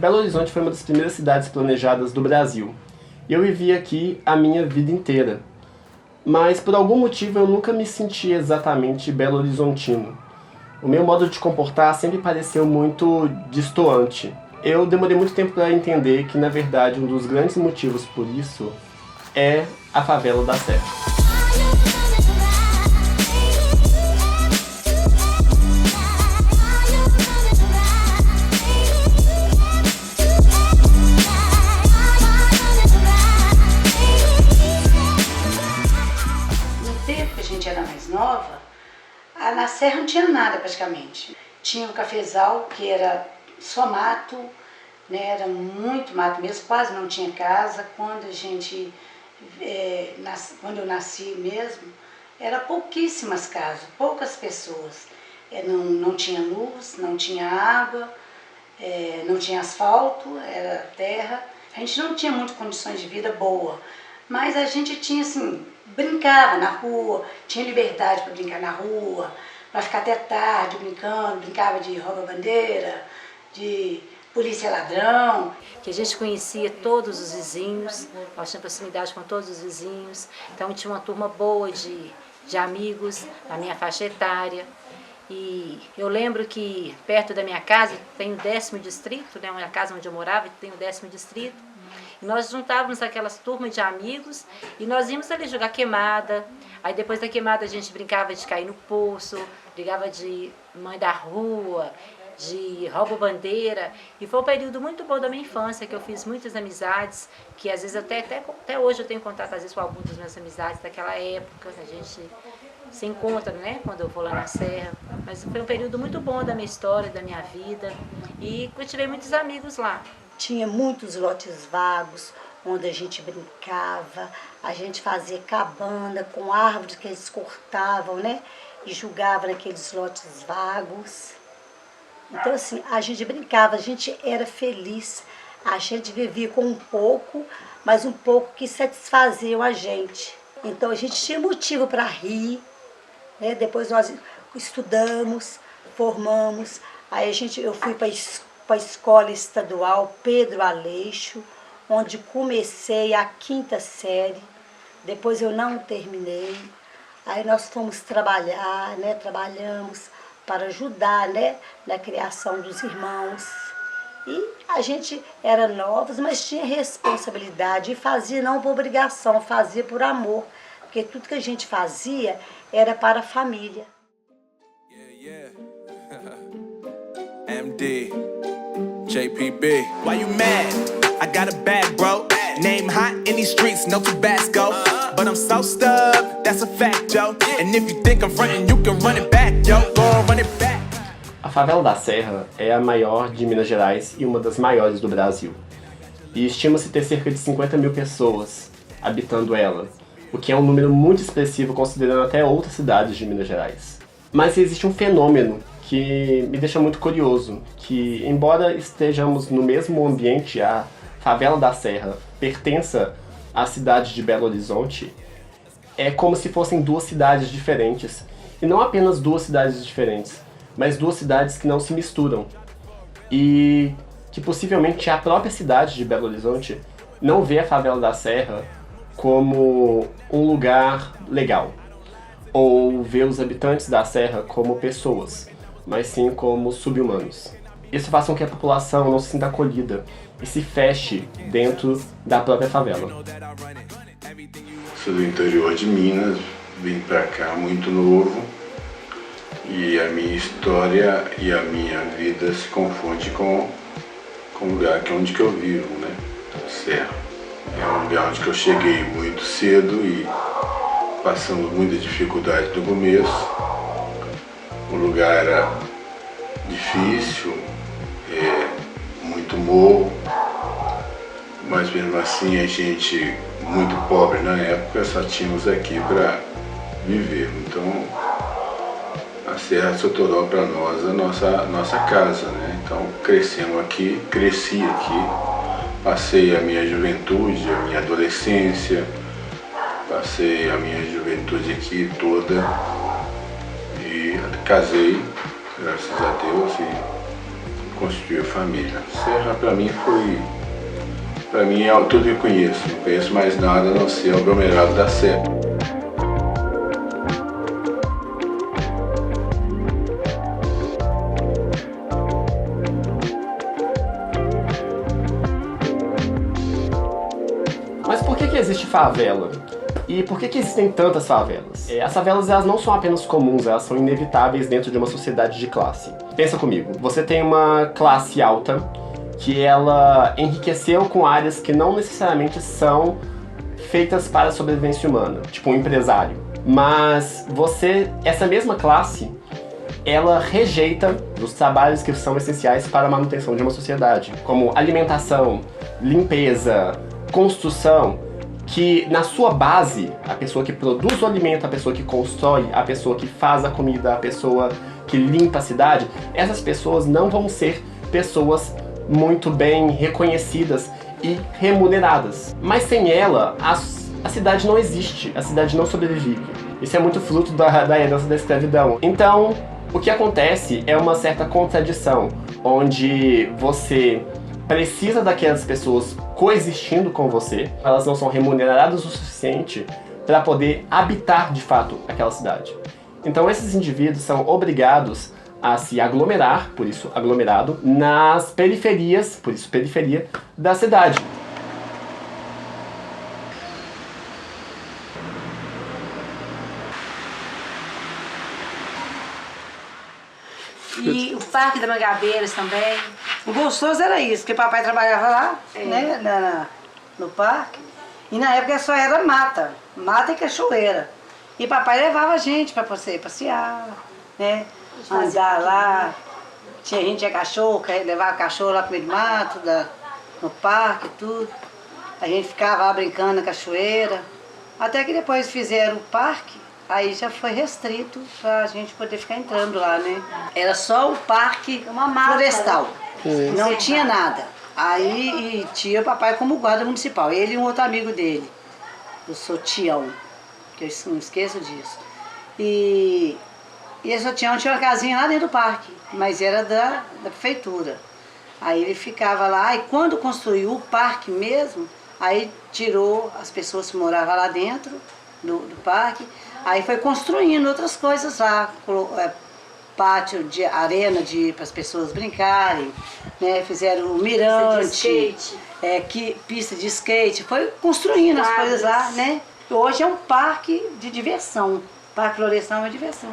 Belo Horizonte foi uma das primeiras cidades planejadas do Brasil. E eu vivi aqui a minha vida inteira. Mas por algum motivo eu nunca me senti exatamente belo-horizontino. O meu modo de comportar sempre pareceu muito destoante. Eu demorei muito tempo para entender que, na verdade, um dos grandes motivos por isso é a favela da Serra. Era mais nova, na Serra não tinha nada praticamente. Tinha um cafezal que era só mato, né? Era muito mato mesmo, quase não tinha casa. Quando eu nasci mesmo, era pouquíssimas casas, poucas pessoas. Não tinha luz, não tinha água, não tinha asfalto, era terra. A gente não tinha muitas condições de vida boa, mas a gente tinha assim, brincava na rua, tinha liberdade para brincar na rua, para ficar até tarde brincando, brincava de rouba-bandeira, de polícia ladrão. Que a gente conhecia todos os vizinhos, nós tínhamos proximidade com todos os vizinhos, então tinha uma turma boa de amigos na minha faixa etária. E eu lembro que perto da minha casa tem o 10º distrito, né, a casa onde eu morava tem o 10º distrito. E nós juntávamos aquelas turmas de amigos e nós íamos ali jogar queimada. Aí depois da queimada a gente brincava de cair no poço, brincava de mãe da rua, de rouba-bandeira. E foi um período muito bom da minha infância, que eu fiz muitas amizades, que às vezes até hoje eu tenho contato às vezes com algumas das minhas amizades daquela época. A gente se encontra, né, quando eu vou lá na Serra. Mas foi um período muito bom da minha história, da minha vida. E eu tive muitos amigos lá. Tinha muitos lotes vagos, onde a gente brincava, a gente fazia cabana com árvores que eles cortavam, né? E jogavam naqueles lotes vagos. Então, assim, a gente brincava, a gente era feliz, a gente vivia com um pouco, mas um pouco que satisfazia a gente. Então, a gente tinha motivo para rir, né? Depois nós estudamos, formamos, aí eu fui para a escola estadual Pedro Aleixo, onde comecei a 5ª série, depois eu não terminei, aí nós fomos trabalhar, né, trabalhamos para ajudar, né, na criação dos irmãos, e a gente era novos, mas tinha responsabilidade, e fazia não por obrigação, fazia por amor, porque tudo que a gente fazia era para a família. MD JPB. Why you mad? I got a bad bro. Name hot in these streets, no Tabasco. But I'm so stubbed, that's a fact, yo. And if you think I'm frontin', you can run it back, yo. Go on, run it back. A favela da Serra é a maior de Minas Gerais e uma das maiores do Brasil. E estima-se ter cerca de 50 mil pessoas habitando ela, o que é um número muito expressivo considerando até outras cidades de Minas Gerais. Mas existe um fenômeno que me deixa muito curioso, que embora estejamos no mesmo ambiente, a favela da Serra pertença à cidade de Belo Horizonte, é como se fossem duas cidades diferentes, e não apenas duas cidades diferentes, mas duas cidades que não se misturam, e que possivelmente a própria cidade de Belo Horizonte não vê a favela da Serra como um lugar legal, ou vê os habitantes da Serra como pessoas, mas sim como sub-humanos. Isso faz com que a população não se sinta acolhida e se feche dentro da própria favela. Sou do interior de Minas, vim pra cá muito novo e a minha história e a minha vida se confunde com o lugar que é onde que eu vivo, né? Serra. É um lugar onde que eu cheguei muito cedo e passamos muita dificuldade no começo. O lugar era difícil, muito morro, mas mesmo assim a gente, muito pobre na época, só tínhamos aqui para viver. Então a Serra se tornou para nós a nossa casa, né? Então crescemos aqui, cresci aqui, passei a minha juventude, a minha adolescência, passei a minha juventude aqui toda. E casei, graças a Deus, e constituiu família. Serra para mim é tudo que eu conheço, não conheço mais nada a não ser o aglomerado da Serra. Mas por que existe favela? E por que existem tantas favelas? As favelas elas não são apenas comuns, elas são inevitáveis dentro de uma sociedade de classe. Pensa comigo, você tem uma classe alta que ela enriqueceu com áreas que não necessariamente são feitas para a sobrevivência humana, tipo um empresário. Mas essa mesma classe, ela rejeita os trabalhos que são essenciais para a manutenção de uma sociedade, como alimentação, limpeza, construção, que na sua base, a pessoa que produz o alimento, a pessoa que constrói, a pessoa que faz a comida, a pessoa que limpa a cidade, essas pessoas não vão ser pessoas muito bem reconhecidas e remuneradas. Mas sem ela, a cidade não existe, a cidade não sobrevive. Isso é muito fruto da herança da escravidão. Então, o que acontece é uma certa contradição, onde você precisa daquelas pessoas coexistindo com você, elas não são remuneradas o suficiente para poder habitar de fato aquela cidade. Então esses indivíduos são obrigados a se aglomerar, por isso aglomerado, nas periferias, por isso periferia, da cidade. E o Parque da Mangabeiras também. O gostoso era isso, porque papai trabalhava lá, né, no parque. E na época só era mata e cachoeira. E papai levava a gente para você passear, né, andar lá. Tinha gente que tinha cachorro, levava cachorro lá pro meio do mato, no parque, tudo. A gente ficava lá brincando na cachoeira. Até que depois fizeram o parque. Aí já foi restrito pra gente poder ficar entrando lá, né? Era só o parque florestal, não tinha nada. Aí tinha o papai como guarda municipal, ele e um outro amigo dele, o Sotião, que eu não esqueço disso. E esse Sotião tinha uma casinha lá dentro do parque, mas era da prefeitura. Aí ele ficava lá, e quando construiu o parque mesmo, aí tirou as pessoas que moravam lá dentro do parque. Aí foi construindo outras coisas lá, pátio de arena para as pessoas brincarem, né? Fizeram o mirante, pista de skate, foi construindo as coisas lá, né? Hoje é um parque de diversão, Parque Florestal é uma diversão.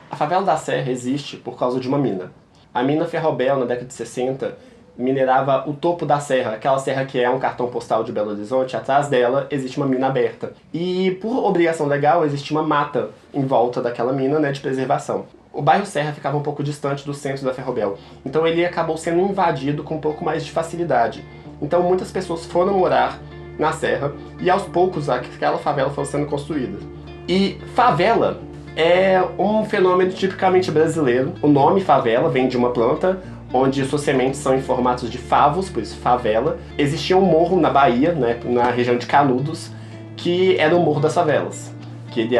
A favela da Serra existe por causa de uma mina. A mina Ferrobel, na década de 60, minerava o topo da serra, aquela serra que é um cartão postal de Belo Horizonte. Atrás dela existe uma mina aberta. E por obrigação legal existe uma mata em volta daquela mina, né, de preservação. O bairro Serra ficava um pouco distante do centro da Ferrobel, então ele acabou sendo invadido com um pouco mais de facilidade. Então muitas pessoas foram morar na Serra e aos poucos aquela favela foi sendo construída. E favela é um fenômeno tipicamente brasileiro. O nome favela vem de uma planta onde suas sementes são em formatos de favos, por isso favela. Existia um morro na Bahia, né, na região de Canudos, que era o Morro das Favelas, que ele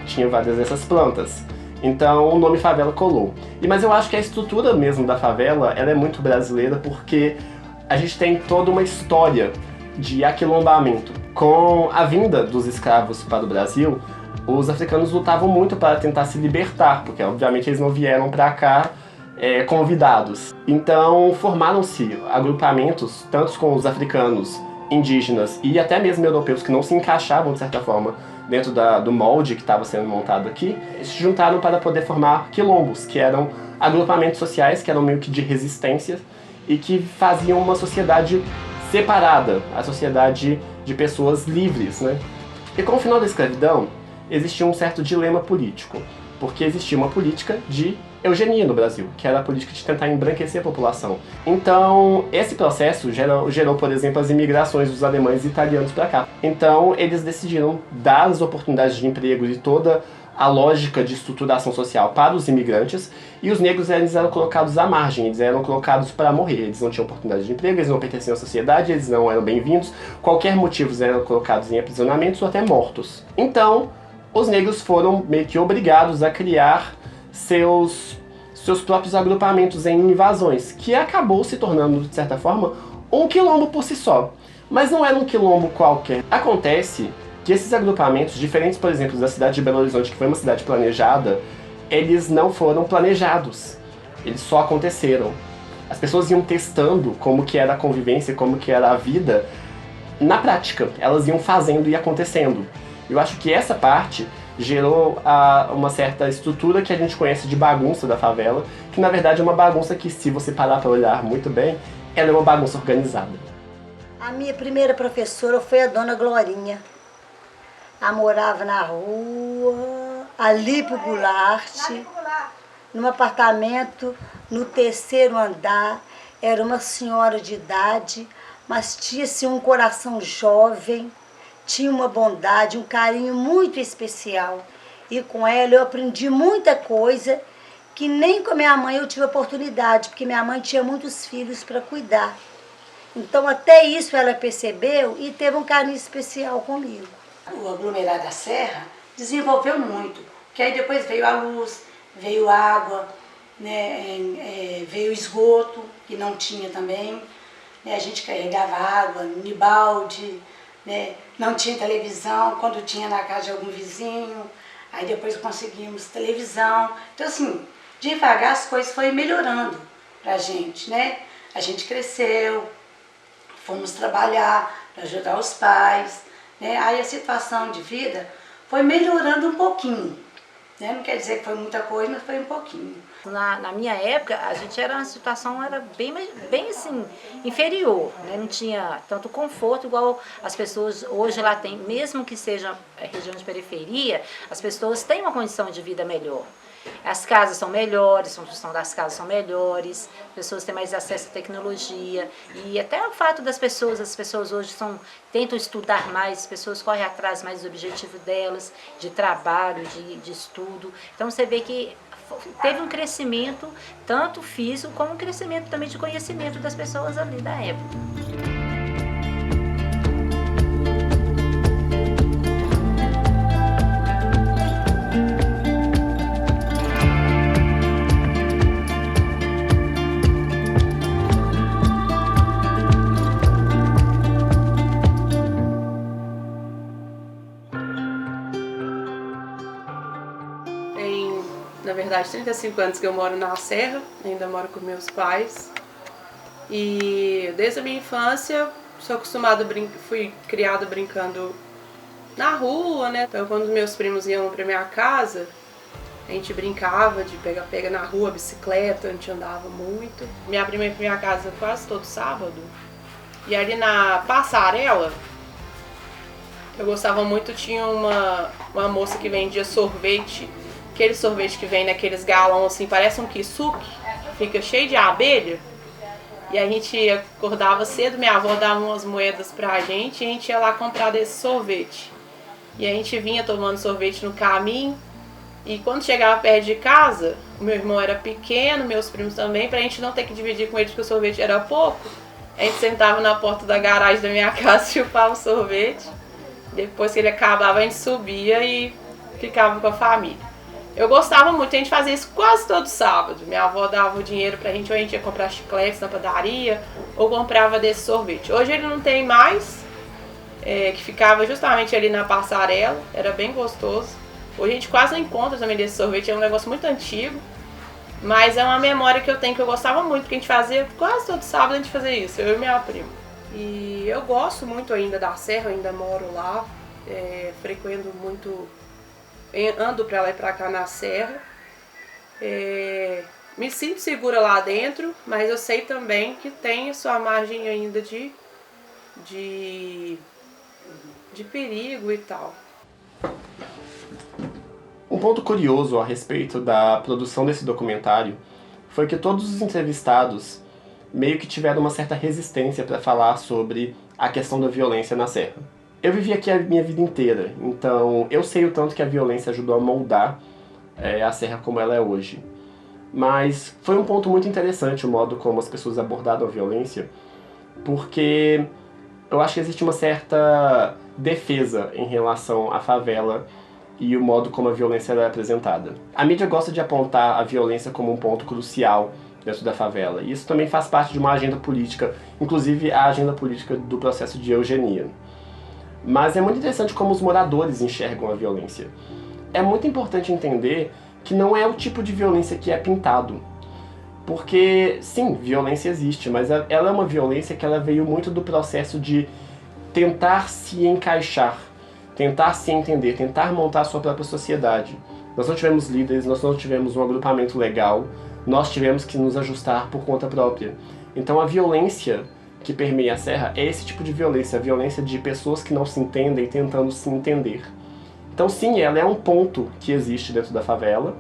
tinha várias dessas plantas. Então o nome favela colou. Mas eu acho que a estrutura mesmo da favela ela é muito brasileira, porque a gente tem toda uma história de aquilombamento. Com a vinda dos escravos para o Brasil, os africanos lutavam muito para tentar se libertar, porque obviamente eles não vieram para cá convidados. Então formaram-se agrupamentos, tanto com os africanos, indígenas e até mesmo europeus que não se encaixavam de certa forma dentro do molde que estava sendo montado aqui, se juntaram para poder formar quilombos, que eram agrupamentos sociais, que eram meio que de resistência e que faziam uma sociedade separada, a sociedade de pessoas livres, né? E com o final da escravidão, existia um certo dilema político, porque existia uma política de eugenia no Brasil, que era a política de tentar embranquecer a população. Então, esse processo gerou, por exemplo, as imigrações dos alemães e italianos para cá. Então, eles decidiram dar as oportunidades de emprego e toda a lógica de estruturação social para os imigrantes, e os negros eles eram colocados à margem, eles eram colocados para morrer, eles não tinham oportunidade de emprego, eles não pertenciam à sociedade, eles não eram bem-vindos, qualquer motivo eles eram colocados em aprisionamentos ou até mortos. Então, os negros foram meio que obrigados a criar seus próprios agrupamentos em invasões, que acabou se tornando, de certa forma, um quilombo por si só. Mas não era um quilombo qualquer. Acontece que esses agrupamentos, diferentes, por exemplo, da cidade de Belo Horizonte, que foi uma cidade planejada, eles não foram planejados. Eles só aconteceram. As pessoas iam testando como que era a convivência, como que era a vida, na prática. Elas iam fazendo e acontecendo. Eu acho que essa parte gerou uma certa estrutura que a gente conhece de bagunça da favela, que na verdade é uma bagunça que, se você parar para olhar muito bem, ela é uma bagunça organizada. A minha primeira professora foi a dona Glorinha. Ela morava na rua Alípio Goulart, num apartamento no 3º andar. Era uma senhora de idade, mas tinha-se um coração jovem, tinha uma bondade, um carinho muito especial. E com ela eu aprendi muita coisa que nem com a minha mãe eu tive oportunidade, porque minha mãe tinha muitos filhos para cuidar. Então até isso ela percebeu e teve um carinho especial comigo. O aglomerado da Serra desenvolveu muito, porque aí depois veio a luz, veio água, né, veio esgoto, que não tinha também, né, a gente carregava água no balde, né, não tinha televisão, quando tinha na casa de algum vizinho, aí depois conseguimos televisão. Então assim, devagar as coisas foram melhorando pra gente, né? A gente cresceu, fomos trabalhar para ajudar os pais, né? Aí a situação de vida foi melhorando um pouquinho, né? Não quer dizer que foi muita coisa, mas foi um pouquinho. Na minha época, a gente era uma situação era bem assim, inferior, né? Não tinha tanto conforto igual as pessoas hoje lá têm, mesmo que seja região de periferia, as pessoas têm uma condição de vida melhor. As casas são melhores, a construção das casas são melhores, as pessoas têm mais acesso à tecnologia e até o fato das pessoas, as pessoas hoje tentam estudar mais, as pessoas correm atrás mais do objetivo delas, de trabalho, de estudo. Então você vê que teve um crescimento tanto físico como um crescimento também de conhecimento das pessoas ali da época. Na verdade, 35 anos que eu moro na Serra, ainda moro com meus pais. E desde a minha infância, sou acostumada, fui criada brincando na rua, né? Então, quando meus primos iam pra minha casa, a gente brincava de pega-pega na rua, bicicleta, a gente andava muito. Minha prima ia pra minha casa quase todo sábado. E ali na Passarela, eu gostava muito, tinha uma moça que vendia sorvete. Aquele sorvete que vem naqueles galões assim, parece um kisuke, fica cheio de abelha. E a gente acordava cedo, minha avó dava umas moedas pra gente e a gente ia lá comprar desse sorvete. E a gente vinha tomando sorvete no caminho. E quando chegava perto de casa, o meu irmão era pequeno, meus primos também, pra gente não ter que dividir com eles porque o sorvete era pouco. A gente sentava na porta da garagem da minha casa, chupava o sorvete. Depois que ele acabava, a gente subia e ficava com a família. Eu gostava muito, a gente fazia isso quase todo sábado. Minha avó dava o dinheiro pra gente, ou a gente ia comprar chicletes na padaria, ou comprava desse sorvete. Hoje ele não tem mais, que ficava justamente ali na Passarela, era bem gostoso. Hoje a gente quase não encontra também desse sorvete, é um negócio muito antigo. Mas é uma memória que eu tenho, que eu gostava muito, porque a gente fazia quase todo sábado, a gente fazia isso, eu e minha prima. E eu gosto muito ainda da Serra, eu ainda moro lá, frequento muito... Ando pra lá e pra cá na Serra, me sinto segura lá dentro, mas eu sei também que tem a sua margem ainda de perigo e tal. Um ponto curioso a respeito da produção desse documentário foi que todos os entrevistados meio que tiveram uma certa resistência para falar sobre a questão da violência na Serra. Eu vivi aqui a minha vida inteira, então eu sei o tanto que a violência ajudou a moldar a Serra como ela é hoje. Mas foi um ponto muito interessante o modo como as pessoas abordaram a violência, porque eu acho que existe uma certa defesa em relação à favela e o modo como a violência era apresentada. A mídia gosta de apontar a violência como um ponto crucial dentro da favela, e isso também faz parte de uma agenda política, inclusive a agenda política do processo de eugenia. Mas é muito interessante como os moradores enxergam a violência. É muito importante entender que não é o tipo de violência que é pintado. Porque, sim, violência existe, mas ela é uma violência que ela veio muito do processo de tentar se encaixar, tentar se entender, tentar montar a sua própria sociedade. Nós não tivemos líderes, nós não tivemos um agrupamento legal, nós tivemos que nos ajustar por conta própria. Então a violência que permeia a Serra é esse tipo de violência, a violência de pessoas que não se entendem tentando se entender. Então sim, ela é um ponto que existe dentro da favela,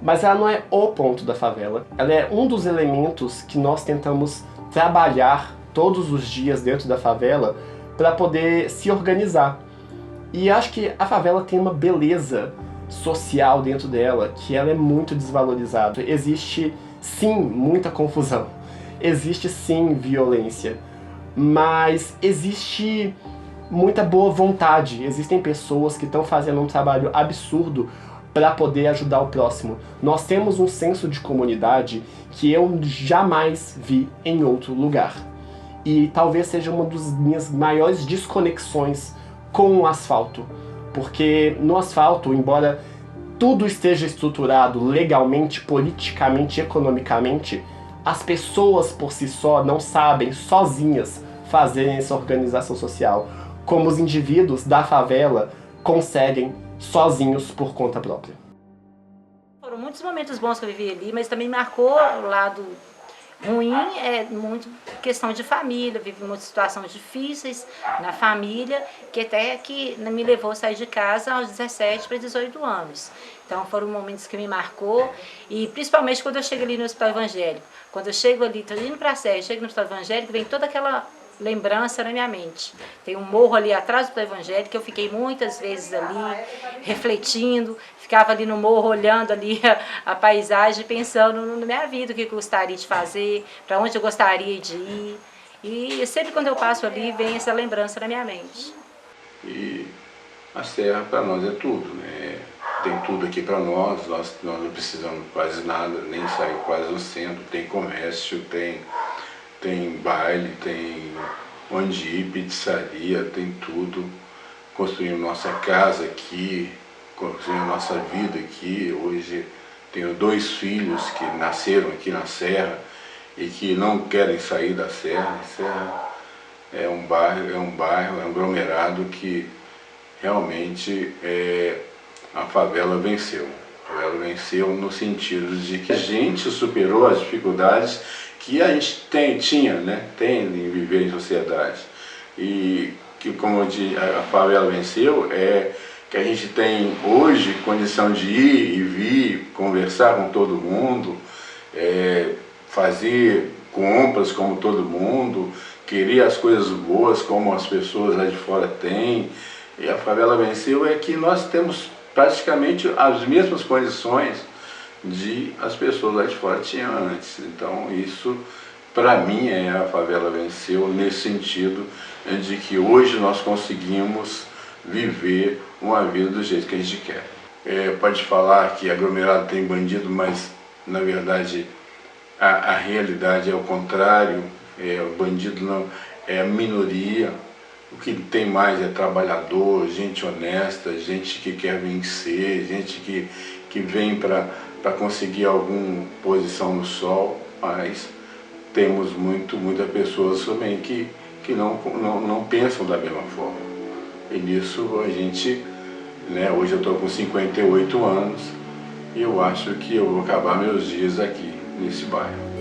mas ela não é o ponto da favela. Ela é um dos elementos que nós tentamos trabalhar todos os dias dentro da favela para poder se organizar. E acho que a favela tem uma beleza social dentro dela, que ela é muito desvalorizada. Existe sim muita confusão, existe sim violência, mas existe muita boa vontade. Existem pessoas que estão fazendo um trabalho absurdo para poder ajudar o próximo. Nós temos um senso de comunidade que eu jamais vi em outro lugar. E talvez seja uma das minhas maiores desconexões com o asfalto. Porque no asfalto, embora tudo esteja estruturado legalmente, politicamente, economicamente, as pessoas por si só não sabem, sozinhas, fazerem essa organização social, como os indivíduos da favela conseguem sozinhos por conta própria. Foram muitos momentos bons que eu vivi ali, mas também marcou o lado ruim, é muito questão de família, vivi muitas situações difíceis na família, que até que me levou a sair de casa aos 17 para 18 anos. Então foram momentos que me marcou, e principalmente quando eu chego ali no Hospital Evangélico. Quando eu chego ali, estou indo para a Serra, chego no Hospital Evangélico, vem toda aquela lembrança na minha mente. Tem um morro ali atrás do Evangélico, que eu fiquei muitas vezes ali, refletindo, ficava ali no morro olhando ali a paisagem, pensando na minha vida, o que eu gostaria de fazer, para onde eu gostaria de ir. E sempre quando eu passo ali, vem essa lembrança na minha mente. E a Serra para nós é tudo, né? Tem tudo aqui para nós não precisamos quase nada, nem sair quase no centro, tem comércio, tem baile, tem onde ir, pizzaria, tem tudo. Construímos nossa casa aqui, construímos nossa vida aqui. Hoje tenho 2 filhos que nasceram aqui na Serra e que não querem sair da Serra. A Serra é um bairro, é um aglomerado que realmente a favela venceu. A favela venceu no sentido de que a gente superou as dificuldades que a gente tem em viver em sociedade. E que, como eu disse, a favela venceu, é que a gente tem hoje condição de ir e vir, conversar com todo mundo, fazer compras como todo mundo, querer as coisas boas como as pessoas lá de fora têm. E a favela venceu é que nós temos praticamente as mesmas condições de as pessoas lá de fora tinham antes. Então isso, para mim, a favela venceu nesse sentido de que hoje nós conseguimos viver uma vida do jeito que a gente quer. Pode falar que aglomerado tem bandido, mas na verdade a realidade é o contrário. O bandido não é a minoria. O que tem mais é trabalhador, gente honesta, gente que quer vencer, gente que vem para conseguir alguma posição no sol, mas temos muitas pessoas também que não pensam da mesma forma. E nisso a gente, hoje eu estou com 58 anos e eu acho que eu vou acabar meus dias aqui nesse bairro.